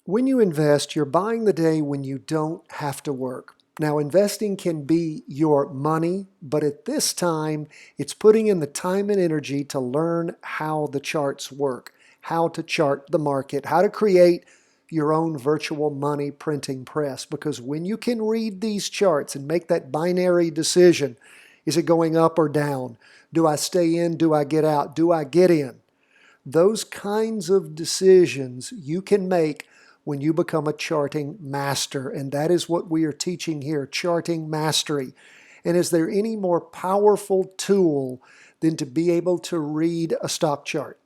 When you invest, you're buying the day when you don't have to work. Now, investing can be your money, but at this time, it's putting in the time and energy to learn how the charts work, how to chart the market, how to create your own virtual money printing press. Because when you can read these charts and make that binary decision, is it going up or down? Do I stay in? Do I get out? Do I get in? Those kinds of decisions you can make when you become a charting master. And that is what we are teaching here, charting mastery. And is there any more powerful tool than to be able to read a stock chart?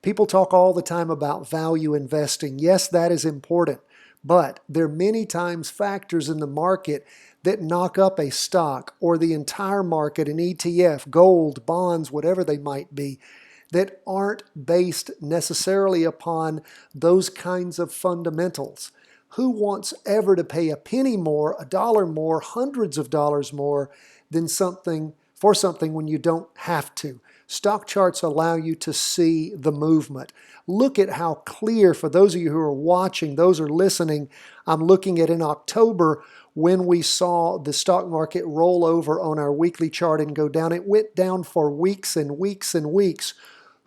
People talk all the time about value investing. Yes, that is important. But there are many times factors in the market that knock up a stock or the entire market, an ETF, gold, bonds, whatever they might be, that aren't based necessarily upon those kinds of fundamentals. Who wants ever to pay a penny more, a dollar more, hundreds of dollars more than something when you don't have to? Stock charts allow you to see the movement. Look at how clear, for those of you who are watching, those who are listening, I'm looking at in October when we saw the stock market roll over on our weekly chart and go down. It went down for weeks and weeks and weeks.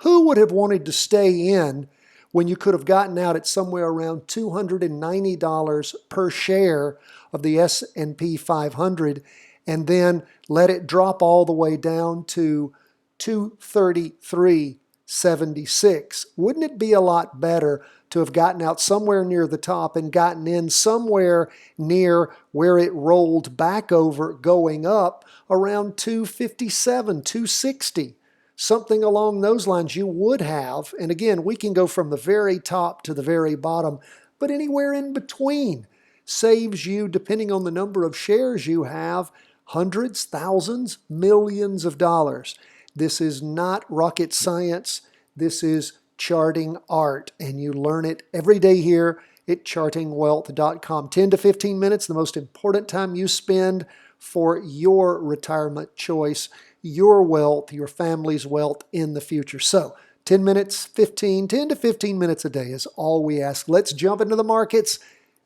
Who would have wanted to stay in when you could have gotten out at somewhere around $290 per share of the S&P 500 and then let it drop all the way down to 233.76? Wouldn't it be a lot better to have gotten out somewhere near the top and gotten in somewhere near where it rolled back over going up around 257, 260? Something along those lines you would have. And again, we can go from the very top to the very bottom, but anywhere in between saves you, depending on the number of shares you have, hundreds, thousands, millions of dollars. This is not rocket science. This is charting art, and you learn it every day here at chartingwealth.com. 10 to 15 minutes, the most important time you spend for your retirement choice, your wealth, your family's wealth in the future. So 10 to 15 minutes a day is all we ask. Let's jump into the markets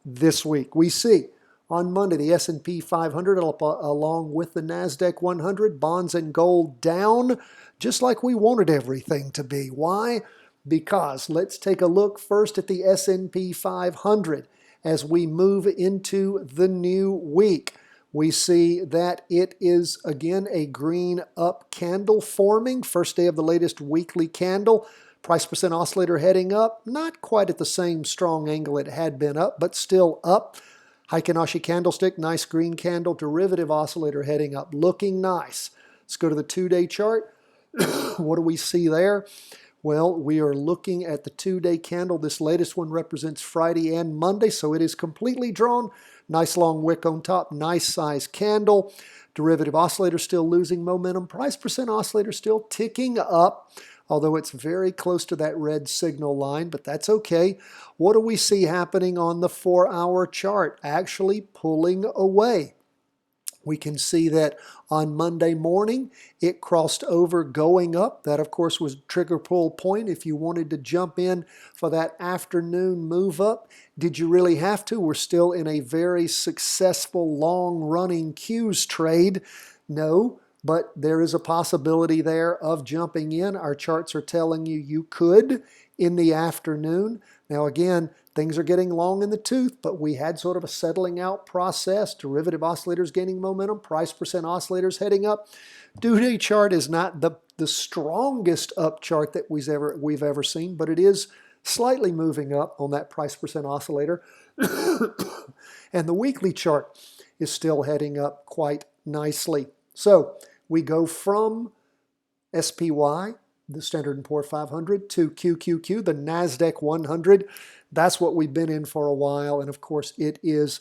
this week. We see on Monday the S&P 500 along with the Nasdaq 100, bonds and gold down just like we wanted everything to be. Why? Because let's take a look first at the S&P 500 as we move into the new week. We see that it is, again, a green up candle forming. First day of the latest weekly candle. Price percent oscillator heading up. Not quite at the same strong angle it had been up, but still up. Heikin-Ashi candlestick, nice green candle. Derivative oscillator heading up, looking nice. Let's go to the two-day chart. What do we see there? Well, we are looking at the two-day candle. This latest one represents Friday and Monday, so it is completely drawn. Nice long wick on top, nice size candle. Derivative oscillator still losing momentum. Price percent oscillator still ticking up, although it's very close to that red signal line, but that's okay. What do we see happening on the 4-hour chart? Actually pulling away. We can see that on Monday morning, it crossed over going up. That, of course, was trigger pull point if you wanted to jump in for that afternoon move up. Did you really have to? We're still in a very successful long-running Qs trade. No, but there is a possibility there of jumping in. Our charts are telling you you could in the afternoon. Now, again, things are getting long in the tooth, but we had sort of a settling out process. Derivative oscillators gaining momentum, price percent oscillators heading up. Two-day chart is not the strongest up chart that we've ever seen, but it is slightly moving up on that price percent oscillator. And the weekly chart is still heading up quite nicely. So we go from SPY, the Standard & Poor's 500, to QQQ, the Nasdaq 100. That's what we've been in for a while, and of course it is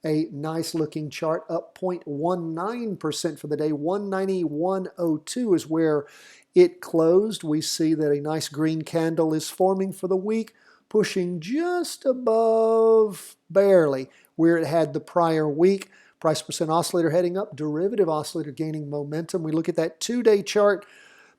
a nice looking chart, up 0.19% for the day. 191.02 is where it closed. We see that a nice green candle is forming for the week, pushing just above, barely, where it had the prior week. Price percent oscillator heading up, derivative oscillator gaining momentum. We look at that two-day chart,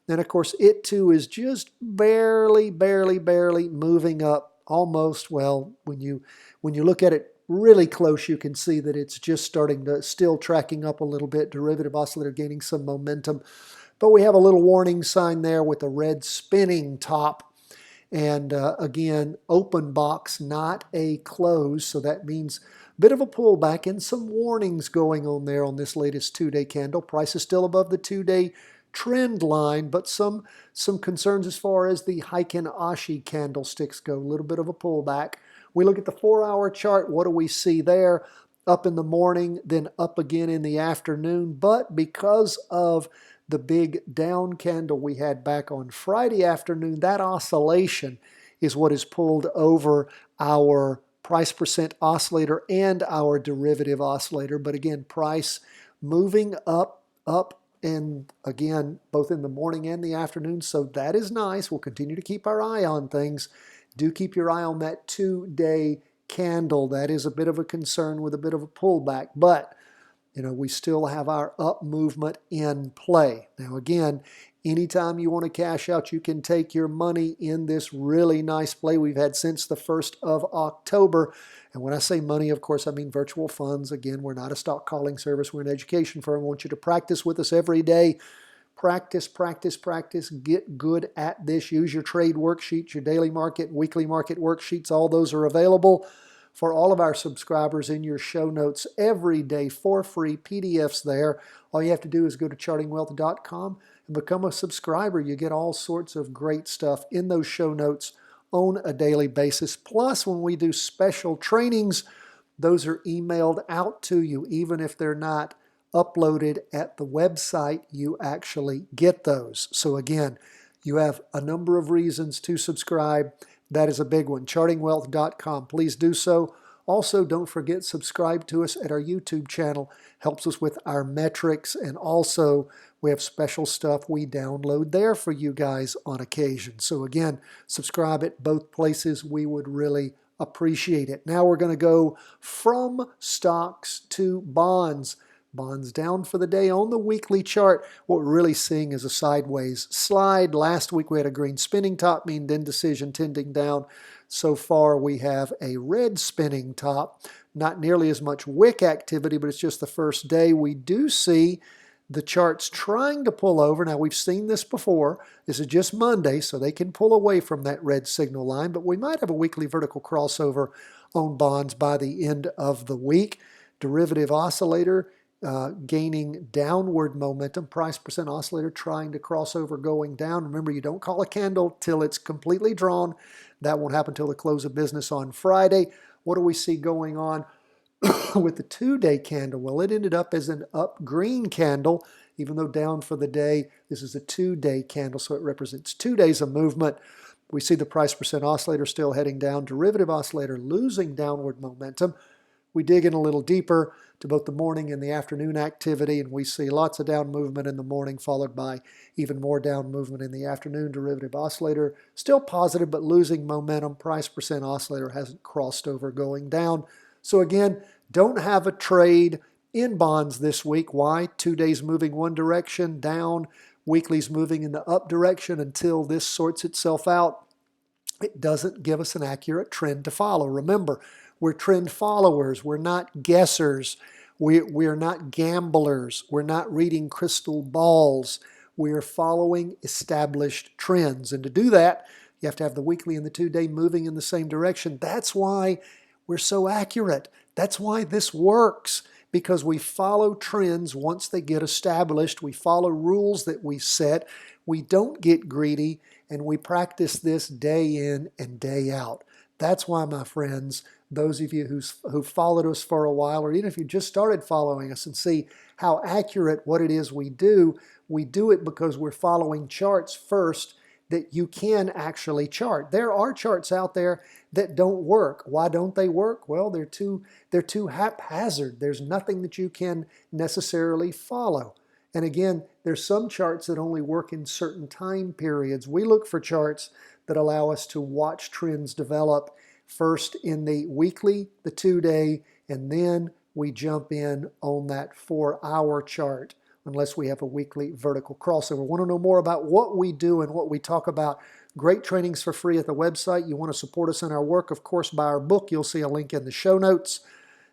and of course it too is just barely moving up almost, well, when you look at it really close, you can see that it's just starting to still tracking up a little bit. Derivative oscillator gaining some momentum. But we have a little warning sign there with a red spinning top. And again, open box, not a close. So that means a bit of a pullback and some warnings going on there on this latest 2-day candle. Price is still above the 2-day trend line, but some concerns as far as the Heiken Ashi candlesticks go. A little bit of a pullback. We look at the 4-hour chart. What do we see there? Up in the morning, then up again in the afternoon. But because of the big down candle we had back on Friday afternoon, that oscillation is what has pulled over our price percent oscillator and our derivative oscillator. But again, price moving up, and again, both in the morning and the afternoon. So that is nice. We'll continue to keep our eye on things. Do keep your eye on that 2-day candle. That is a bit of a concern with a bit of a pullback. But we still have our up movement in play. Now again, anytime you want to cash out, you can take your money in this really nice play we've had since the 1st of October. And when I say money, of course, I mean virtual funds. Again, we're not a stock calling service. We're an education firm. I want you to practice with us every day. Practice, practice, practice. Get good at this. Use your trade worksheets, your daily market, weekly market worksheets. All those are available for all of our subscribers in your show notes every day for free. PDFs there. All you have to do is go to chartingwealth.com and become a subscriber. You get all sorts of great stuff in those show notes on a daily basis. Plus, when we do special trainings, those are emailed out to you. Even if they're not uploaded at the website, you actually get those. So again, you have a number of reasons to subscribe. That is a big one. chartingwealth.com. Please do so. Also, don't forget, subscribe to us at our YouTube channel. Helps us with our metrics. And also, we have special stuff we download there for you guys on occasion. So again, subscribe at both places. We would really appreciate it. Now we're going to go from stocks to bonds. Bonds down for the day on the weekly chart. What we're really seeing is a sideways slide. Last week we had a green spinning top, mean indecision tending down. So far we have a red spinning top. Not nearly as much wick activity, but it's just the first day. We do see the charts trying to pull over. Now we've seen this before. This is just Monday, so they can pull away from that red signal line, but we might have a weekly vertical crossover on bonds by the end of the week. Derivative oscillator gaining downward momentum. Price percent oscillator trying to cross over, going down. Remember, you don't call a candle till it's completely drawn. That won't happen till the close of business on Friday. What do we see going on with the 2-day candle? Well, it ended up as an up green candle, even though down for the day. This is a 2-day candle, so it represents 2 days of movement. We see the price percent oscillator still heading down. Derivative oscillator losing downward momentum. We dig in a little deeper to both the morning and the afternoon activity, and we see lots of down movement in the morning, followed by even more down movement in the afternoon. Derivative oscillator still positive, but losing momentum. Price percent oscillator hasn't crossed over, going down. So again, don't have a trade in bonds this week. Why? 2 days moving one direction, down. Weekly's moving in the up direction until this sorts itself out. It doesn't give us an accurate trend to follow. Remember, we're trend followers. We're not guessers. We're not gamblers. We're not reading crystal balls. We are following established trends. And to do that, you have to have the weekly and the 2-day moving in the same direction. That's why we're so accurate. That's why this works, because we follow trends once they get established. We follow rules that we set. We don't get greedy, and we practice this day in and day out. That's why, my friends, those of you who've followed us for a while, or even if you just started following us and see how accurate what it is we do it because we're following charts first that you can actually chart. There are charts out there that don't work. Why don't they work? Well, they're too haphazard. There's nothing that you can necessarily follow. And again, there's some charts that only work in certain time periods. We look for charts that allow us to watch trends develop first in the weekly, the 2-day, and then we jump in on that 4-hour chart. unless we have a weekly vertical crossover. Want to know more about what we do and what we talk about? Great trainings for free at the website. You want to support us in our work, of course, buy our book. You'll see a link in the show notes.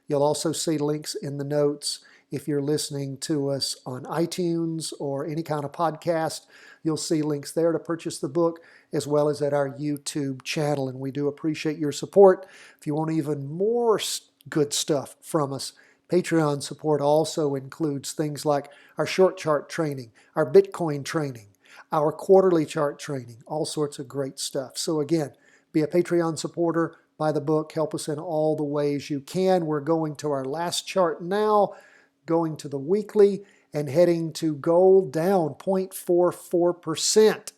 You'll also see links in the notes if you're listening to us on iTunes or any kind of podcast. You'll see links there to purchase the book, as well as at our YouTube channel. And we do appreciate your support. If you want even more good stuff from us, Patreon support also includes things like our short chart training, our Bitcoin training, our quarterly chart training, all sorts of great stuff. So again, be a Patreon supporter, buy the book, help us in all the ways you can. We're going to our last chart now, going to the weekly and heading to gold down 0.44%.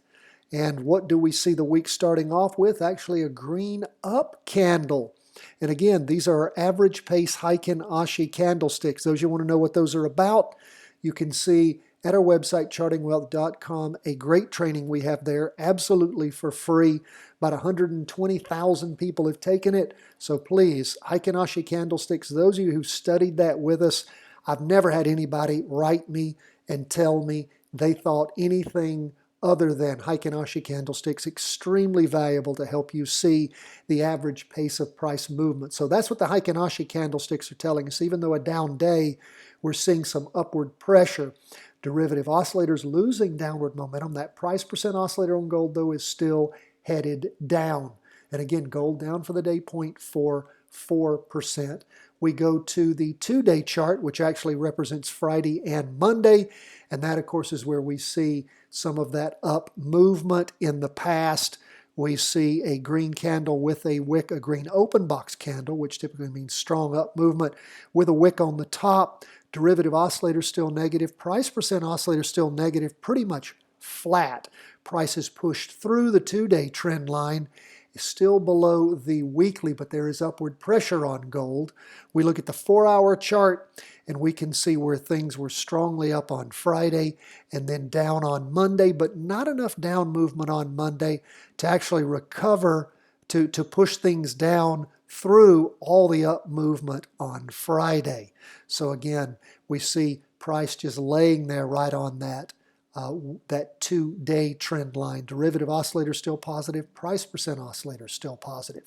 And what do we see the week starting off with? Actually a green up candle. And again, these are our average pace Heikin Ashi candlesticks. Those you want to know what those are about, you can see at our website, chartingwealth.com, a great training we have there, absolutely for free. About 120,000 people have taken it. So please, Heikin Ashi candlesticks, those of you who studied that with us, I've never had anybody write me and tell me they thought anything other than Heikin Ashi candlesticks extremely valuable to help you see the average pace of price movement. So that's what the Heikin Ashi candlesticks are telling us. Even though a down day, we're seeing some upward pressure. Derivative oscillators losing downward momentum. That price percent oscillator on gold, though, is still headed down. And again, gold down for the day, 0.44%. We go to the 2-day chart, which actually represents Friday and Monday. And that, of course, is where we see some of that up movement in the past. We see a green candle with a wick, a green open box candle, which typically means strong up movement with a wick on the top. Derivative oscillator still negative. Price percent oscillator still negative, pretty much flat. Price is pushed through the 2-day trend line. It's still below the weekly, but there is upward pressure on gold. We look at the 4-hour chart, and we can see where things were strongly up on Friday and then down on Monday, but not enough down movement on Monday to actually recover, to push things down through all the up movement on Friday. So again, we see price just laying there right on that 2-day trend line. Derivative oscillator still positive, price percent oscillator still positive.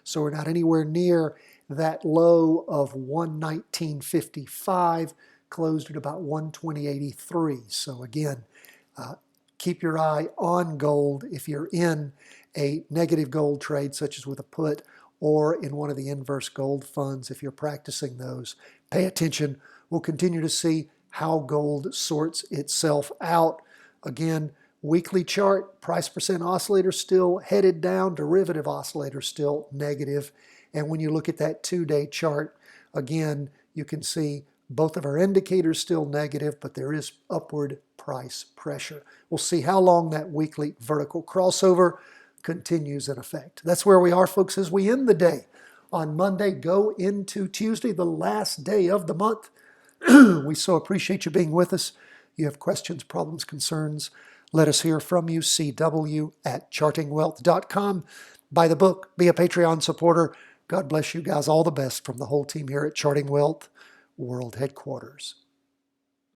So we're not anywhere near that low of 119.55, closed at about 120.83. So again, keep your eye on gold if you're in a negative gold trade, such as with a put, or in one of the inverse gold funds. If you're practicing those, pay attention. We'll continue to see how gold sorts itself out. Again, weekly chart, price percent oscillator still headed down, derivative oscillator still negative. And when you look at that 2-day chart, again, you can see both of our indicators still negative, but there is upward price pressure. We'll see how long that weekly vertical crossover continues in effect. That's where we are, folks, as we end the day. On Monday, go into Tuesday, the last day of the month. We so appreciate you being with us. You have questions, problems, concerns, let us hear from you. cw@chartingwealth.com. Buy the book. Be a Patreon supporter. God bless you guys. All the best from the whole team here at Charting Wealth World Headquarters.